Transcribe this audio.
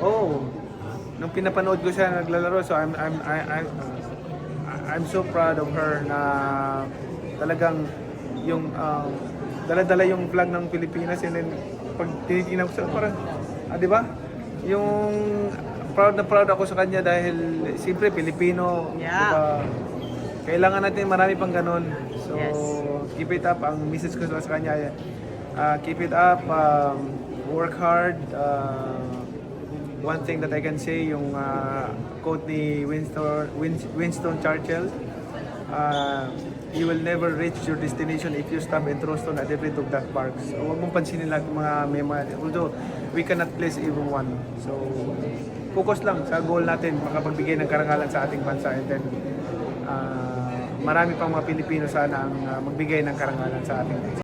Oh, nung pinapanood ko siya naglalaro, so I'm so proud of her na talagang yung dala-dala yung flag ng Pilipinas, and then pag tinitingnan ko siya parang di ba? Yung proud na proud ako sa kanya dahil siyempre Pilipino, di Yeah. ba? Kailangan natin marami pang ganun. So, Yes. keep it up. Ang message ko sa kanya, keep it up, work hard. One thing that I can say, yung quote ni Winston Churchill, you will never reach your destination if you stop and throw stone at every of that park. So, huwag mong pansinin lahat ng mga although we cannot please everyone. So, focus lang sa goal natin, makapagbigay ng karangalan sa ating bansa, and then marami pang mga Pilipino sana ang magbigay ng karangalan sa ating bansa.